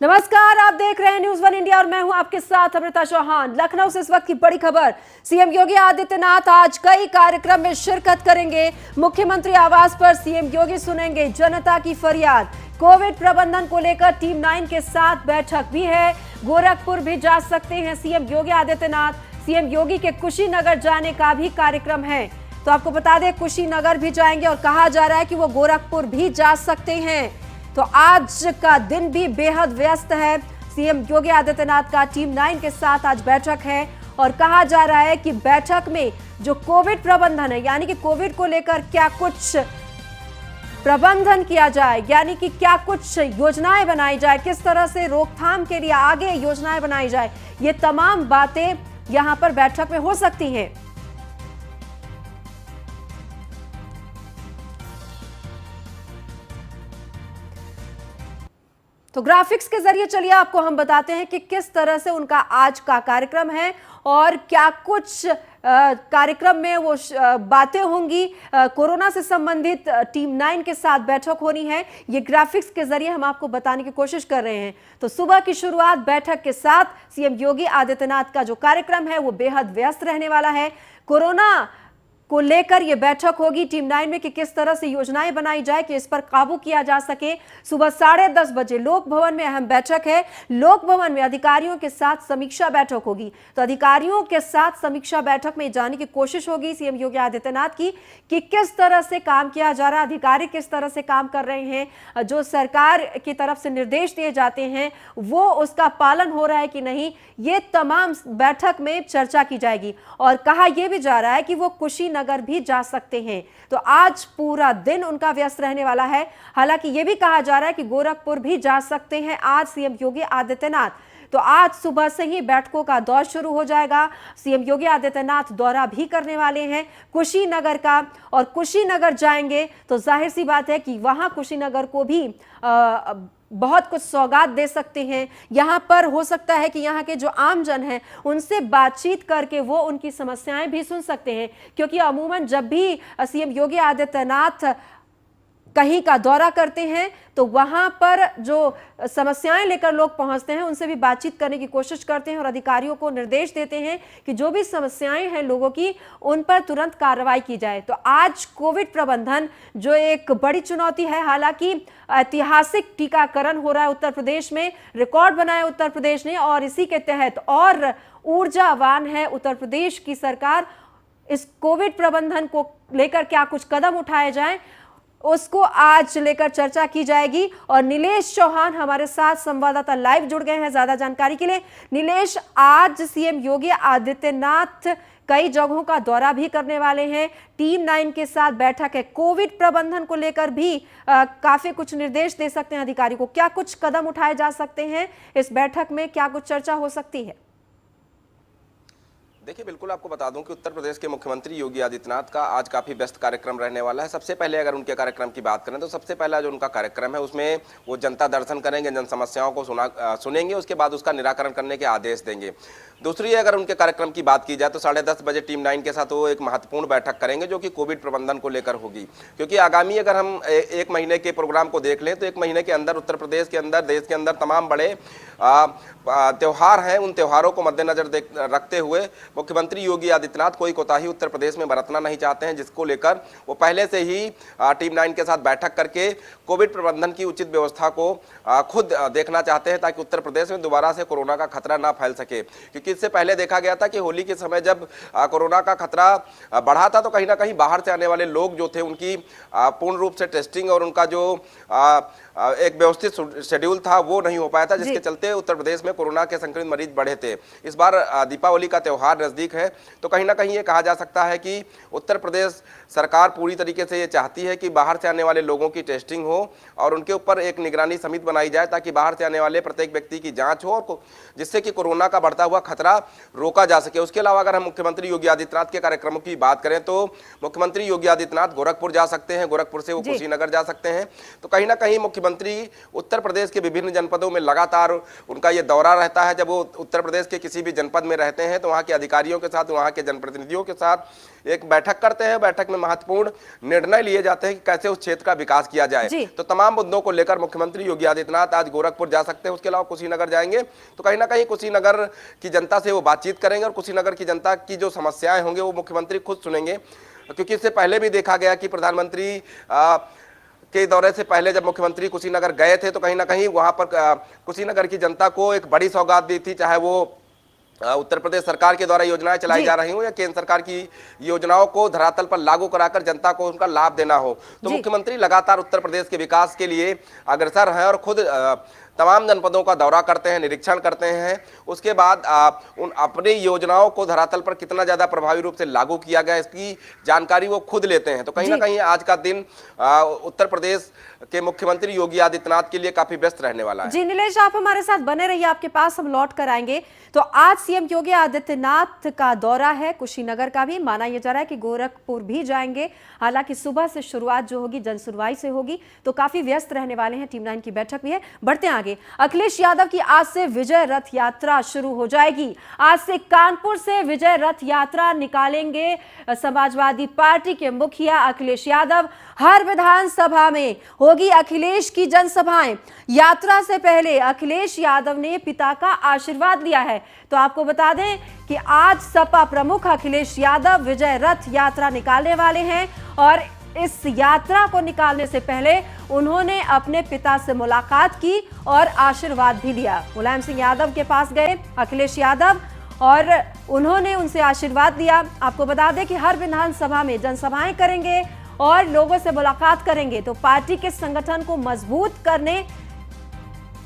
नमस्कार, आप देख रहे हैं न्यूज़ वन इंडिया और मैं हूं आपके साथ अमृता चौहान। लखनऊ से इस वक्त की बड़ी खबर। सीएम योगी आदित्यनाथ आज कई कार्यक्रम में शिरकत करेंगे। मुख्यमंत्री आवास पर सीएम योगी सुनेंगे जनता की फरियाद। कोविड प्रबंधन को लेकर टीम 9 के साथ बैठक भी है। गोरखपुर भी जा सकते हैं सीएम योगी आदित्यनाथ। सीएम योगी के कुशीनगर जाने का भी कार्यक्रम है। तो आपको बता दें, कुशीनगर भी जाएंगे और कहा जा रहा है कि वो गोरखपुर भी जा सकते हैं। तो आज का दिन भी बेहद व्यस्त है। सीएम योगी आदित्यनाथ का टीम 9 के साथ आज बैठक है और कहा जा रहा है कि बैठक में जो कोविड प्रबंधन है, यानी कि कोविड को लेकर क्या कुछ प्रबंधन किया जाए, यानी कि क्या कुछ योजनाएं बनाई जाए, किस तरह से रोकथाम के लिए आगे योजनाएं बनाई जाए, ये तमाम बातें यहां पर बैठक में हो सकती हैं। तो ग्राफिक्स के जरिए चलिए आपको हम बताते हैं कि किस तरह से उनका आज का कार्यक्रम है और क्या कुछ कार्यक्रम में वो बातें होंगी। कोरोना से संबंधित टीम 9 के साथ बैठक होनी है, ये ग्राफिक्स के जरिए हम आपको बताने की कोशिश कर रहे हैं। तो सुबह की शुरुआत बैठक के साथ सीएम योगी आदित्यनाथ का जो कार्यक्रम है वो बेहद व्यस्त रहने वाला है। कोरोना को लेकर यह बैठक होगी टीम 9 में कि किस तरह से योजनाएं बनाई जाए कि इस पर काबू किया जा सके। सुबह 10:30 बजे लोक भवन में अहम बैठक है। लोक भवन में अधिकारियों के साथ समीक्षा बैठक होगी। तो अधिकारियों के साथ समीक्षा बैठक में जाने की कोशिश होगी सीएम योगी आदित्यनाथ की कि किस तरह से काम किया जा रहा है, अधिकारी किस तरह से काम कर रहे हैं, जो सरकार की तरफ से निर्देश दिए जाते हैं वो उसका पालन हो रहा है कि नहीं, ये तमाम बैठक में चर्चा की जाएगी। और कहा यह भी जा रहा है कि वो कुशीनगर भी जा सकते हैं। तो आज पूरा दिन उनका व्यस्त रहने वाला है। हालांकि यह भी कहा जा रहा है कि गोरखपुर भी जा सकते हैं आज सीएम योगी आदित्यनाथ। तो आज सुबह से ही बैठकों का दौर शुरू हो जाएगा। सीएम योगी आदित्यनाथ दौरा भी करने वाले हैं कुशीनगर का, और कुशीनगर जाएंगे तो जाहिर सी बात है कि वहां कुशीनगर को भी बहुत कुछ सौगात दे सकते हैं। यहाँ पर हो सकता है कि यहाँ के जो आमजन हैं उनसे बातचीत करके वो उनकी समस्याएं भी सुन सकते हैं, क्योंकि अमूमन जब भी सीएम योगी आदित्यनाथ कहीं का दौरा करते हैं तो वहां पर जो समस्याएं लेकर लोग पहुंचते हैं उनसे भी बातचीत करने की कोशिश करते हैं और अधिकारियों को निर्देश देते हैं कि जो भी समस्याएं हैं लोगों की उन पर तुरंत कार्रवाई की जाए। तो आज कोविड प्रबंधन जो एक बड़ी चुनौती है, हालांकि ऐतिहासिक टीकाकरण हो रहा है उत्तर प्रदेश में, रिकॉर्ड बनाया उत्तर प्रदेश ने, और इसी के तहत और ऊर्जावान है उत्तर प्रदेश की सरकार। इस कोविड प्रबंधन को लेकर क्या कुछ कदम उठाए जाए उसको आज लेकर चर्चा की जाएगी। और नीलेश चौहान हमारे साथ संवाददाता लाइव जुड़ गए हैं ज्यादा जानकारी के लिए। नीलेश, आज सीएम योगी आदित्यनाथ कई जगहों का दौरा भी करने वाले हैं, टीम 9 के साथ बैठक है, कोविड प्रबंधन को लेकर भी काफी कुछ निर्देश दे सकते हैं अधिकारी को। क्या कुछ कदम उठाए जा सकते हैं इस बैठक में, क्या कुछ चर्चा हो सकती है? देखिए, बिल्कुल आपको बता दूं कि उत्तर प्रदेश के मुख्यमंत्री योगी आदित्यनाथ का आज काफ़ी व्यस्त कार्यक्रम रहने वाला है। सबसे पहले अगर उनके कार्यक्रम की बात करें तो सबसे पहला जो उनका कार्यक्रम है उसमें वो जनता दर्शन करेंगे, जन समस्याओं को सुनेंगे, उसके बाद उसका निराकरण करने के आदेश देंगे। दूसरी अगर उनके कार्यक्रम की बात की जाए तो 10:30 बजे टीम 9 के साथ वो एक महत्वपूर्ण बैठक करेंगे जो कि कोविड प्रबंधन को लेकर होगी। क्योंकि आगामी अगर हम एक महीने के प्रोग्राम को देख लें तो एक महीने के अंदर उत्तर प्रदेश के अंदर, देश के अंदर तमाम बड़े त्यौहार हैं। उन त्यौहारों को मद्देनजर रखते हुए मुख्यमंत्री योगी आदित्यनाथ कोई कोताही उत्तर प्रदेश में बरतना नहीं चाहते हैं, जिसको लेकर वो पहले से ही टीम 9 के साथ बैठक करके कोविड प्रबंधन की उचित व्यवस्था को खुद देखना चाहते हैं ताकि उत्तर प्रदेश में दोबारा से कोरोना का खतरा ना फैल सके। क्योंकि इससे पहले देखा गया था कि होली के समय जब कोरोना का खतरा बढ़ा था तो कहीं ना कहीं बाहर से आने वाले लोग जो थे उनकी पूर्ण रूप से टेस्टिंग और उनका जो एक व्यवस्थित शेड्यूल था वो नहीं हो पाया था, जिसके चलते उत्तर प्रदेश में कोरोना के संक्रमित मरीज बढ़े थे। इस बार दीपावली का त्यौहार नजदीक है तो कहीं ना कहीं ये कहा जा सकता है कि उत्तर प्रदेश सरकार पूरी तरीके से ये चाहती है कि बाहर से आने वाले लोगों की टेस्टिंग हो और उनके ऊपर एक निगरानी समिति बनाई जाए ताकि बाहर से आने वाले प्रत्येक व्यक्ति की जांच हो और जिससे कि कोरोना का बढ़ता हुआ खतरा रोका जा सके। उसके अलावा अगर हम मुख्यमंत्री योगी आदित्यनाथ के कार्यक्रमों की बात करें तो मुख्यमंत्री योगी आदित्यनाथ गोरखपुर जा सकते हैं, गोरखपुर से वो कुशीनगर जा सकते हैं। तो कहीं ना कहीं मुख्यमंत्री उत्तर प्रदेश के विभिन्न जनपदों में लगातार उनका ये दौरा रहता है। जब वो उत्तर प्रदेश के किसी भी जनपद में रहते हैं तो वहाँ के अधिकारी अधिकारियों के साथ, वहाँ के जनप्रतिनिधियों के साथ एक बैठक करते हैं। बैठक में महत्वपूर्ण निर्णय लिए जाते हैं कि कैसे उस क्षेत्र का विकास किया जाए। तो तमाम मुद्दों को लेकर मुख्यमंत्री योगी आदित्यनाथ आज गोरखपुर जा सकते हैं, उसके अलावा कुशीनगर जाएंगे। तो कहीं ना कहीं कुशीनगर की जनता से वो बातचीत करेंगे और कुशीनगर की जनता की जो समस्याएं होंगी वो मुख्यमंत्री खुद सुनेंगे, क्योंकि इससे पहले भी देखा गया कि प्रधानमंत्री के दौरे से पहले जब मुख्यमंत्री कुशीनगर गए थे तो कहीं ना कहीं वहां पर कुशीनगर की जनता को एक बड़ी सौगात दी थी, चाहे वो उत्तर प्रदेश सरकार के द्वारा योजनाएं चलाई जा रही हो या केंद्र सरकार की योजनाओं को धरातल पर लागू कराकर जनता को उनका लाभ देना हो। तो मुख्यमंत्री लगातार उत्तर प्रदेश के विकास के लिए अग्रसर हैं और खुद तमाम जनपदों का दौरा करते हैं, निरीक्षण करते हैं। उसके बाद उन अपनी योजनाओं को धरातल पर कितना ज्यादा प्रभावी रूप से लागू किया गया इसकी जानकारी वो खुद लेते हैं। तो कहीं ना कहीं आज का दिन उत्तर प्रदेश के मुख्यमंत्री योगी आदित्यनाथ के लिए काफी व्यस्त रहने वाला है। जी नीलेश, आप हमारे साथ बने रहिए, आपके पास हम लौट कर आएंगे। तो आज सीएम योगी आदित्यनाथ का दौरा है, कुशीनगर का भी, माना यह जा रहा है कि गोरखपुर भी जाएंगे। हालांकि सुबह से शुरुआत जो होगी जन सुनवाई से होगी, तो काफी व्यस्त रहने वाले हैं। टीम 9 की बैठक भी है। बढ़ते हैं आगे। अखिलेश यादव की आज से विजय रथ यात्रा शुरू हो जाएगी। आज से कानपुर से विजय रथ यात्रा निकालेंगे समाजवादी पार्टी के मुखिया अखिलेश यादव। हर विधानसभा में होगी अखिलेश की जनसभाएं। यात्रा से पहले अखिलेश यादव ने पिता का आशीर्वाद लिया है। तो आपको बता दें कि आज सपा प्रमुख अखिलेश यादव विजय रथ यात्रा निकालने वाले हैं और इस यात्रा को निकालने से पहले उन्होंने अपने पिता से मुलाकात की और आशीर्वाद भी लिया। मुलायम सिंह यादव के पास गए अखिलेश यादव और उन्होंने उनसे आशीर्वाद लिया। आपको बता दें कि हर विधानसभा में जनसभाएं करेंगे और लोगों से मुलाकात करेंगे। तो पार्टी के संगठन को मजबूत करने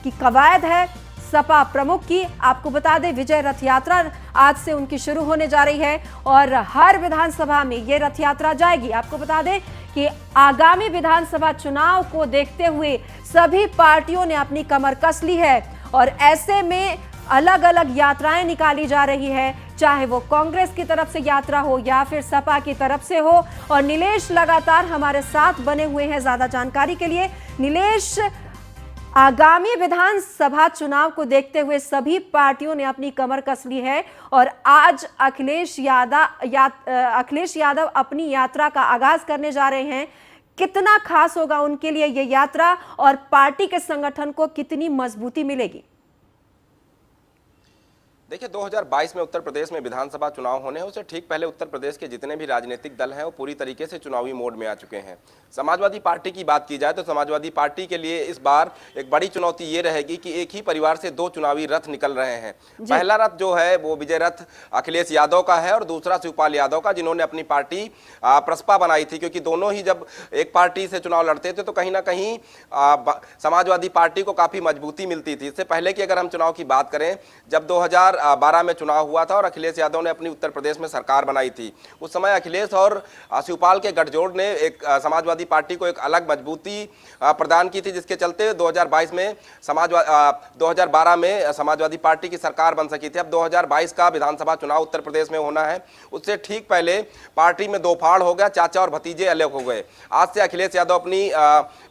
की कवायद है सपा प्रमुख की। आपको बता दें विजय रथ यात्रा आज से उनकी शुरू होने जा रही है और हर विधानसभा में ये रथ यात्रा जाएगी। आपको बता दें कि आगामी विधानसभा चुनाव को देखते हुए सभी पार्टियों ने अपनी कमर कस ली है और ऐसे में अलग अलग यात्राएं निकाली जा रही है, चाहे वो कांग्रेस की तरफ से यात्रा हो या फिर सपा की तरफ से हो। और नीलेश लगातार हमारे साथ बने हुए हैं ज्यादा जानकारी के लिए। नीलेश, आगामी विधानसभा चुनाव को देखते हुए सभी पार्टियों ने अपनी कमर कस ली है और आज अखिलेश यादव अपनी यात्रा का आगाज करने जा रहे हैं। कितना खास होगा उनके लिए यह यात्रा और पार्टी के संगठन को कितनी मजबूती मिलेगी? देखिए 2022 में उत्तर प्रदेश में विधानसभा चुनाव होने हैं, उससे ठीक पहले उत्तर प्रदेश के जितने भी राजनीतिक दल हैं वो पूरी तरीके से चुनावी मोड में आ चुके हैं। समाजवादी पार्टी की बात की जाए तो समाजवादी पार्टी के लिए इस बार एक बड़ी चुनौती ये रहेगी कि एक ही परिवार से दो चुनावी रथ निकल रहे हैं। पहला रथ जो है वो विजय रथ अखिलेश यादव का है और दूसरा शिवपाल यादव का, जिन्होंने अपनी पार्टी प्रसपा बनाई थी, क्योंकि दोनों ही जब एक पार्टी से चुनाव लड़ते थे तो कहीं ना कहीं समाजवादी पार्टी को काफी मजबूती मिलती थी। इससे पहले की अगर हम चुनाव की बात करें, जब 2012 में चुनाव हुआ था और अखिलेश यादव ने अपनी उत्तर प्रदेश में सरकार बनाई थी, उस समय अखिलेश और शिवपाल के गठजोड़ ने एक समाजवादी पार्टी को एक अलग मजबूती प्रदान की थी, जिसके चलते 2022 में 2012 में समाजवादी पार्टी की सरकार बन सकी थी। अब 2022 का विधानसभा चुनाव उत्तर प्रदेश में होना है, उससे ठीक पहले पार्टी में दो फाड़ हो गया, चाचा और भतीजे अलग हो गए। आज से अखिलेश यादव अपनी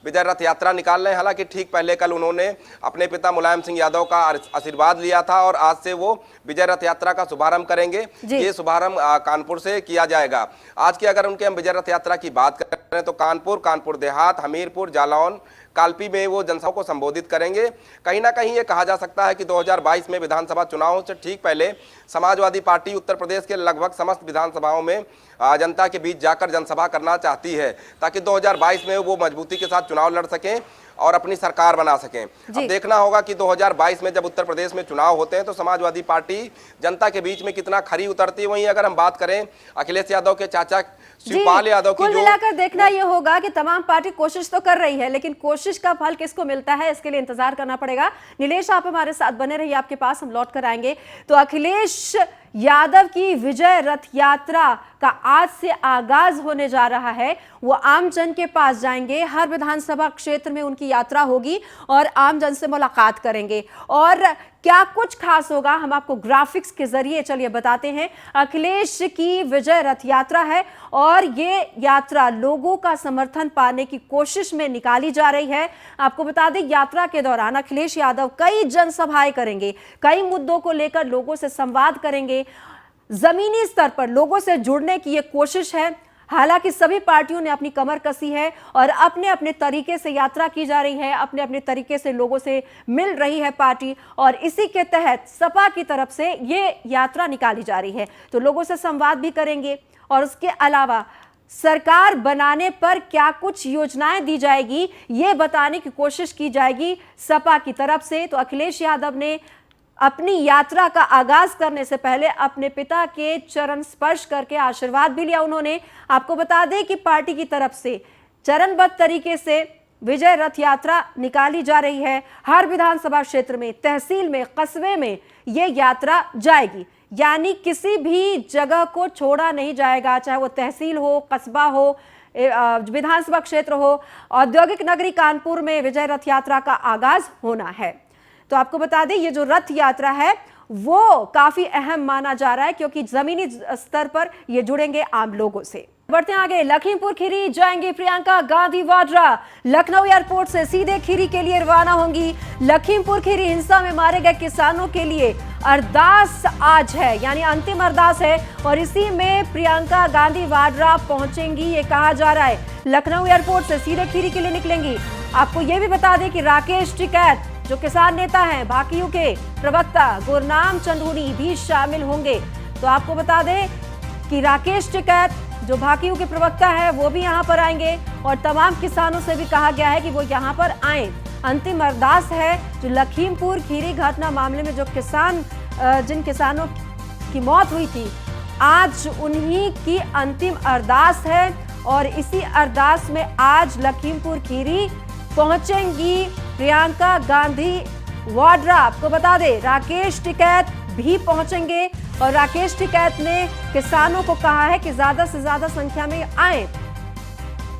विजय रथ यात्रा निकाल रहे हैं। हालांकि ठीक पहले कल उन्होंने अपने पिता मुलायम सिंह यादव का आशीर्वाद लिया था और आज से वो विजय रथ यात्रा का शुभारंभ करेंगे। ये शुभारंभ कानपुर से किया जाएगा। आज की अगर उनके हम विजय रथ यात्रा की बात करें तो कानपुर देहात, हमीरपुर, जालौन, कालपी में वो जनसभा को संबोधित करेंगे। कहीं ना कहीं ये कहा जा सकता है कि 2022 में विधानसभा चुनाव से ठीक पहले समाजवादी पार्टी उत्तर प्रदेश के लगभग समस्त विधानसभाओं में जनता के बीच जाकर जनसभा करना चाहती है, ताकि 2022 में वो मजबूती के साथ चुनाव लड़ सकें और अपनी सरकार बना सकें। अब देखना होगा कि 2022 में जब उत्तर प्रदेश में चुनाव होते हैं तो समाजवादी पार्टी जनता के बीच में कितना खरी उतरती है। वहीं अगर हम बात करें अखिलेश यादव के चाचा शिवपाल यादव की, कुल मिलाकर देखना यह होगा कि तमाम पार्टी कोशिश तो कर रही है, लेकिन कोशिश का फल किसको मिलता है इसके लिए इंतजार करना पड़ेगा। नीलेश, आप हमारे साथ बने रहिए, आपके पास हम लौट कर आएंगे। तो अखिलेश यादव की विजय रथ यात्रा का आज से आगाज होने जा रहा है। वो आम जन के पास जाएंगे, हर विधानसभा क्षेत्र में उनकी यात्रा होगी और आम जन से मुलाकात करेंगे। और क्या कुछ खास होगा हम आपको ग्राफिक्स के जरिए चलिए बताते हैं। अखिलेश की विजय रथ यात्रा है और ये यात्रा लोगों का समर्थन पाने की कोशिश में निकाली जा रही है। आपको बता दें यात्रा के दौरान अखिलेश यादव कई जनसभाएं करेंगे, कई मुद्दों को लेकर लोगों से संवाद करेंगे। जमीनी स्तर पर लोगों से जुड़ने की ये कोशिश है। हालांकि सभी पार्टियों ने अपनी कमर कसी है और अपने अपने तरीके से यात्रा की जा रही है, अपने अपने तरीके से लोगों से मिल रही है पार्टी, और इसी के तहत सपा की तरफ से ये यात्रा निकाली जा रही है। तो लोगों से संवाद भी करेंगे और उसके अलावा सरकार बनाने पर क्या कुछ योजनाएं दी जाएगी ये बताने की कोशिश की जाएगी सपा की तरफ से। तो अखिलेश यादव ने अपनी यात्रा का आगाज करने से पहले अपने पिता के चरण स्पर्श करके आशीर्वाद भी लिया उन्होंने। आपको बता दें कि पार्टी की तरफ से चरणबद्ध तरीके से विजय रथ यात्रा निकाली जा रही है। हर विधानसभा क्षेत्र में, तहसील में, कस्बे में ये यात्रा जाएगी, यानी किसी भी जगह को छोड़ा नहीं जाएगा, चाहे वो तहसील हो, कस्बा हो, विधानसभा क्षेत्र हो। औद्योगिक नगरी कानपुर में विजय रथ यात्रा का आगाज होना है। तो आपको बता दें ये जो रथ यात्रा है वो काफी अहम माना जा रहा है, क्योंकि जमीनी स्तर पर ये जुड़ेंगे आम लोगों से। बढ़ते हैं आगे, लखीमपुर खीरी जाएंगी प्रियंका गांधी वाड्रा। लखनऊ एयरपोर्ट से सीधे खीरी के लिए रवाना होंगी। लखीमपुर खीरी हिंसा में मारे गए किसानों के लिए अरदास आज है, यानी अंतिम अरदास है, और इसी में प्रियंका गांधी वाड्रा पहुंचेंगी ये कहा जा रहा है। लखनऊ एयरपोर्ट से सीधे खीरी के लिए निकलेंगी। आपको ये भी बता दें कि राकेश टिकैत जो किसान नेता हैं, भाकियू के प्रवक्ता गुरनाम चंदूनी भी शामिल होंगे। तो आपको बता दें कि राकेश टिकैत जो भाकियू के प्रवक्ता है वो भी यहां पर आएंगे, और तमाम किसानों से भी कहा गया है कि वो यहां पर आए। अंतिम अरदास है जो लखीमपुर खीरी घटना मामले में जो जिन किसानों की मौत हुई थी, आज उन्हीं की अंतिम अरदास है, और इसी अरदास में आज लखीमपुर खीरी पहुंचेंगी प्रियंका गांधी वाड्रा। आपको बता दें राकेश टिकैत भी पहुंचेंगे, और राकेश टिकैत ने किसानों को कहा है कि ज्यादा से ज्यादा संख्या में आए।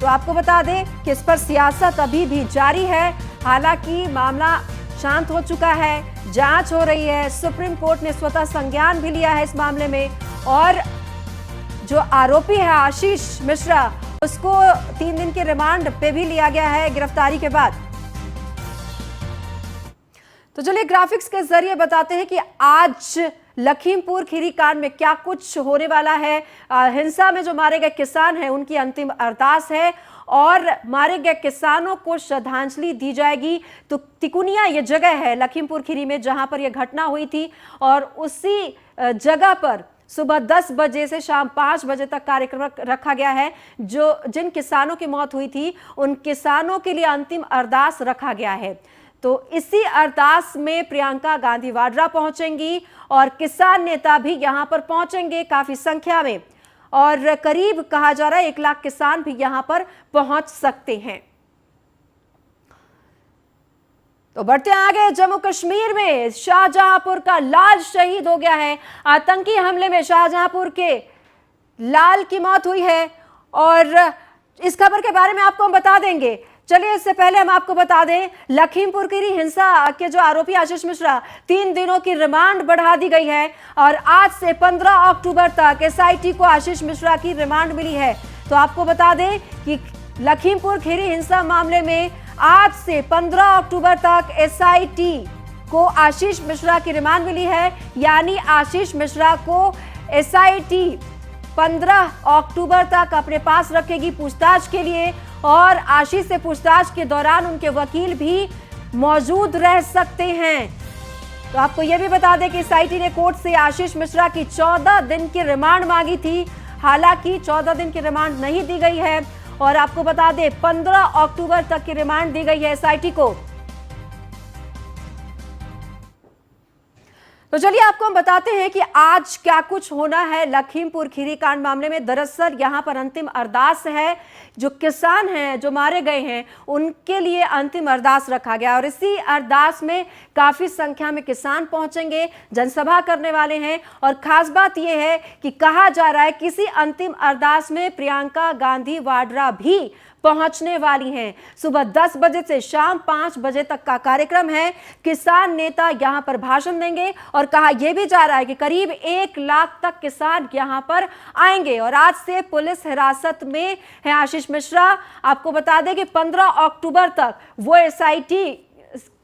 तो आपको बता दें कि इस पर सियासत अभी भी जारी है। हालांकि मामला शांत हो चुका है, जांच हो रही है, सुप्रीम कोर्ट ने स्वतः संज्ञान भी लिया है इस मामले में, और जो आरोपी है आशीष मिश्रा उसको 3 दिन के रिमांड पे भी लिया गया है गिरफ्तारी के बाद। तो चलिए ग्राफिक्स के जरिए बताते हैं कि आज लखीमपुर खीरी कांड में क्या कुछ होने वाला है। हिंसा में जो मारे गए किसान हैं उनकी अंतिम अरदास है, और मारे गए किसानों को श्रद्धांजलि दी जाएगी। तो तिकुनिया ये जगह है लखीमपुर खीरी में जहां पर यह घटना हुई थी, और उसी जगह पर सुबह 10 बजे से शाम 5 बजे तक कार्यक्रम रखा गया है। जिन किसानों की मौत हुई थी उन किसानों के लिए अंतिम अरदास रखा गया है। तो इसी अरदास में प्रियंका गांधी वाड्रा पहुंचेंगी, और किसान नेता भी यहां पर पहुंचेंगे काफी संख्या में, और करीब कहा जा रहा है 1 लाख किसान भी यहां पर पहुंच सकते हैं। तो बढ़ते आगे, जम्मू कश्मीर में शाहजहांपुर का लाल शहीद हो गया है। आतंकी हमले में शाहजहांपुर के लाल की मौत हुई है, और इस खबर के बारे में आपको हम बता देंगे। चलिए इससे पहले हम आपको बता दें लखीमपुर खीरी हिंसा के जो आरोपी आशीष मिश्रा 3 दिनों की रिमांड बढ़ा दी गई है, और आज से 15 अक्टूबर तक एसआईटी को आशीष मिश्रा की रिमांड मिली है। तो आपको बता दें कि लखीमपुर खीरी हिंसा मामले में आज से 15 अक्टूबर तक एसआईटी को आशीष मिश्रा की रिमांड मिली है, यानी आशीष मिश्रा को एसआईटी 15 अक्टूबर तक अपने पास रखेगी पूछताछ के लिए, और आशीष से पूछताछ के दौरान उनके वकील भी मौजूद रह सकते हैं। तो आपको यह भी बता दें कि एसआईटी ने कोर्ट से आशीष मिश्रा की 14 दिन की रिमांड मांगी थी। हालांकि 14 दिन की रिमांड नहीं दी गई है, और आपको बता दें 15 अक्टूबर तक की रिमांड दी गई है एसआईटी को। तो चलिए आपको हम बताते हैं कि आज क्या कुछ होना है लखीमपुर खीरी कांड मामले में। दरअसल यहां पर अंतिम अरदास है, जो किसान हैं जो मारे गए हैं उनके लिए अंतिम अरदास रखा गया, और इसी अरदास में काफी संख्या में किसान पहुंचेंगे, जनसभा करने वाले हैं। और खास बात यह है कि कहा जा रहा है किसी अंतिम अरदास में प्रियंका गांधी वाड्रा भी पहुंचने वाली हैं। सुबह 10 बजे से शाम 5 बजे तक का कार्यक्रम है। किसान नेता यहां पर भाषण देंगे, और कहा यह भी जा रहा है कि करीब 1 लाख तक किसान यहां पर आएंगे। और आज से पुलिस हिरासत में है आशीष मिश्रा। आपको बता दें कि 15 अक्टूबर तक वो एसआईटी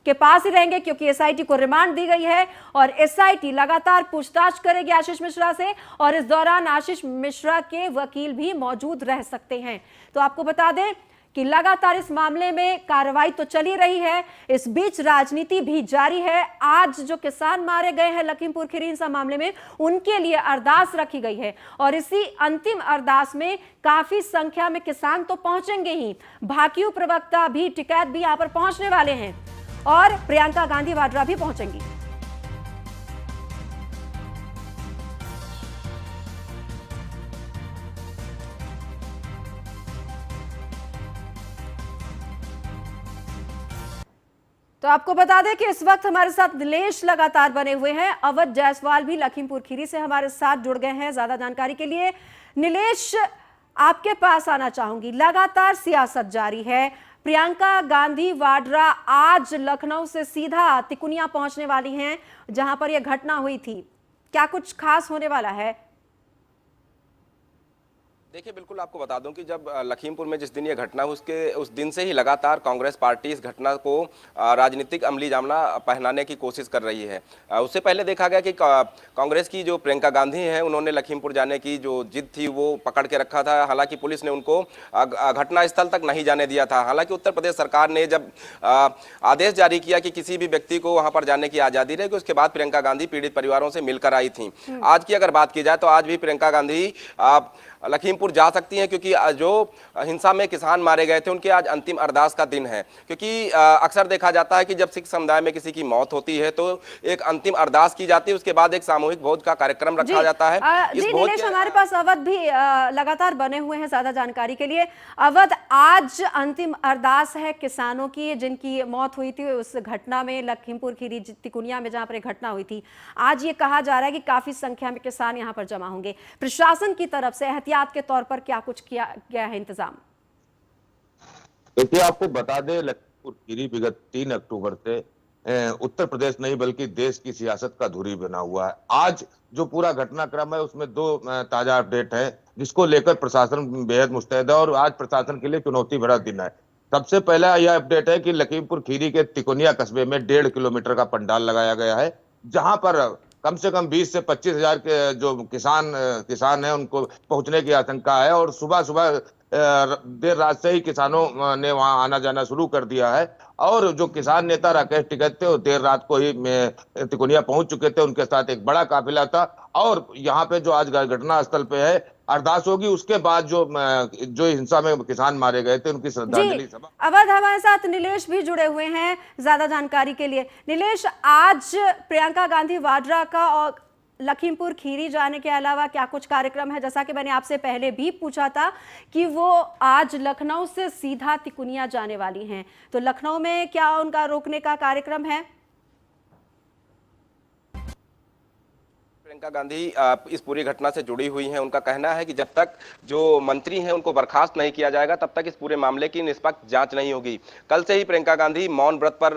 के पास ही रहेंगे क्योंकि एसआईटी को रिमांड दी गई है और एसआईटी लगातार पूछताछ करेगी आशीष मिश्रा से और इस दौरान आशीष मिश्रा के वकील भी मौजूद रह सकते हैं। तो आपको बता दें कि लगातार इस मामले में कार्रवाई तो चली रही है, इस बीच राजनीति भी जारी है। आज जो किसान मारे गए हैं लखीमपुर खीरी हिंसा मामले में, उनके लिए अरदास रखी गई है और इसी अंतिम अरदास में काफी संख्या में किसान तो पहुंचेंगे ही, भाकियू प्रवक्ता भी, टिकैत भी यहां पर पहुंचने वाले हैं और प्रियंका गांधी वाड्रा भी पहुंचेंगी। तो आपको बता दें कि इस वक्त हमारे साथ नीलेश लगातार बने हुए हैं। अवध जायसवाल भी लखीमपुर खीरी से हमारे साथ जुड़ गए हैं ज्यादा जानकारी के लिए। नीलेश, आपके पास आना चाहूंगी, लगातार सियासत जारी है। प्रियंका गांधी वाड्रा आज लखनऊ से सीधा तिकुनिया पहुंचने वाली हैं जहां पर यह घटना हुई थी। क्या कुछ खास होने वाला है? देखिए, बिल्कुल आपको बता दूं कि जब लखीमपुर में जिस दिन ये घटना हुई उस दिन से ही लगातार कांग्रेस पार्टी इस घटना को राजनीतिक अमली जामला पहनाने की कोशिश कर रही है। उससे पहले देखा गया कि कांग्रेस की जो प्रियंका गांधी हैं, उन्होंने लखीमपुर जाने की जो जिद थी वो पकड़ के रखा था। हालांकि पुलिस ने उनको घटनास्थल तक नहीं जाने दिया था। हालांकि उत्तर प्रदेश सरकार ने जब आदेश जारी किया कि किसी भी व्यक्ति को वहां पर जाने की आज़ादी रहेगी, उसके बाद प्रियंका गांधी पीड़ित परिवारों से मिलकर आई थी। आज की अगर बात की जाए तो आज भी प्रियंका गांधी लखीमपुर जा सकती हैं, क्योंकि जो हिंसा में किसान मारे गए थे उनके आज अंतिम अरदास का दिन है। क्योंकि अक्सर देखा जाता है कि जब सिख समुदाय में किसी की मौत होती है तो एक अंतिम अरदास की जाती है, उसके बाद एक सामूहिक भोज का कार्यक्रम रखा जाता है। इस भोज हमारे पास अवध भी लगातार बने हुए हैं ज्यादा जानकारी के लिए। अवध, आज अंतिम अरदास है किसानों की जिनकी मौत हुई थी उस घटना में, लखीमपुर खीरी तिकुनिया में जहां पर घटना हुई थी। आज ये कहा जा रहा है कि काफी संख्या में किसान यहां पर जमा होंगे। प्रशासन की तरफ से एहतियात के तौर पर क्या कुछ किया गया है इंतजाम? देखिए, आपको बता दें लखीमपुर खीरी विगत 3 अक्टूबर से उत्तर प्रदेश नहीं बल्कि देश की सियासत का धुरी बना हुआ है। आज जो पूरा घटनाक्रम है उसमें 2 ताजा अपडेट है जिसको लेकर प्रशासन बेहद मुस्तैद है और आज प्रशासन के लिए चुनौती भरा दिन है। सबसे पहला यह अपडेट है कि लखीमपुर खीरी के तिकोनिया कस्बे में 1.5 किलोमीटर का पंडाल लगाया गया है, जहां पर कम से कम 20 से 25 हजार के जो किसान हैं उनको पहुंचने की आशंका है और सुबह सुबह देर रात से ही किसानों ने वहां आना जाना शुरू कर दिया है। और जो किसान नेता राकेश टिकैत थे वो देर रात को ही तिकोनिया पहुंच चुके थे, उनके साथ एक बड़ा काफिला था और यहाँ पे जो आज घटना स्थल पे है अरदास होगी, उसके बाद जो हिंसा में किसान मारे गए थे उनकी श्रद्धांजलि सभा। अवध, हमारे साथ नीलेश भी जुड़े हुए हैं ज्यादा जानकारी के लिए। नीलेश, आज प्रियंका गांधी वाड्रा का और लखीमपुर खीरी जाने के अलावा क्या कुछ कार्यक्रम है? जैसा कि मैंने आपसे पहले भी पूछा था कि वो आज लखनऊ से सीधा तिकुनिया जाने वाली हैं, तो लखनऊ में क्या उनका रोकने का कार्यक्रम है? प्रियंका गांधी इस पूरी घटना से जुड़ी हुई हैं। उनका कहना है कि जब तक जो मंत्री हैं उनको बर्खास्त नहीं किया जाएगा तब तक इस पूरे मामले की निष्पक्ष जांच नहीं होगी। कल से ही प्रियंका गांधी मौन व्रत पर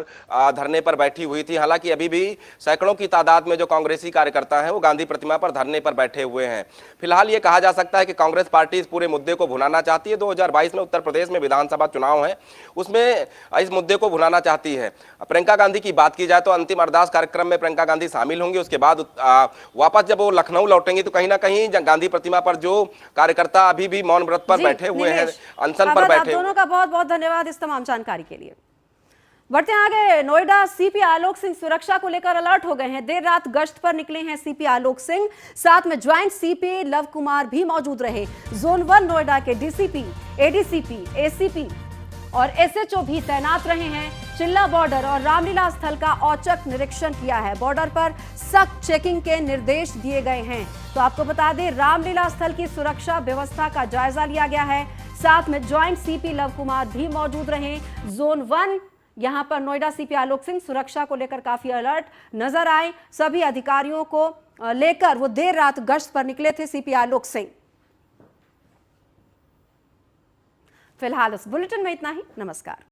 धरने पर बैठी हुई थी। हालांकि अभी भी सैकड़ों की तादाद में जो कांग्रेसी कार्यकर्ता हैं वो गांधी प्रतिमा पर धरने पर बैठे हुए हैं। फिलहाल ये कहा जा सकता है कि कांग्रेस पार्टी इस पूरे मुद्दे को भुनाना चाहती है। 2022 में उत्तर प्रदेश में विधानसभा चुनाव है, उसमें इस मुद्दे को भुनाना चाहती है। प्रियंका गांधी की बात की जाए तो अंतिम अरदास कार्यक्रम में प्रियंका गांधी शामिल होंगी। उसके बाद वापस जब वो लखनऊ लौटेंगे तो कहीं ना कहीं गांधी प्रतिमा पर जो कार्यकर्ता अभी भी मौन व्रत पर बैठे हुए हैं, अनशन पर बैठे, दोनों का बहुत बहुत धन्यवाद इस तमाम जानकारी के लिए। बढ़ते हैं आगे। नोएडा सीपी आलोक सिंह सुरक्षा को लेकर अलर्ट हो गए हैं। देर रात गश्त पर निकले हैं सीपी आलोक सिंह, साथ में ज्वाइंट सीपी लव कुमार भी मौजूद रहे। जोन 1 नोएडा के डीसीपी, एडीसीपी, एसीपी और एसएचओ भी तैनात रहे हैं। चिल्ला बॉर्डर और रामलीला स्थल का औचक निरीक्षण किया है। बॉर्डर पर सख्त चेकिंग के निर्देश दिए गए हैं। तो आपको बता दें, रामलीला स्थल की सुरक्षा व्यवस्था का जायजा लिया गया है। साथ में ज्वाइंट सीपी लव कुमार भी मौजूद रहे। जोन 1 यहां पर नोएडा सीपी आलोक सिंह सुरक्षा को लेकर काफी अलर्ट नजर आए। सभी अधिकारियों को लेकर वो देर रात गश्त पर निकले थे सीपी आलोक सिंह। फिलहाल इस बुलेटिन में इतना ही। नमस्कार।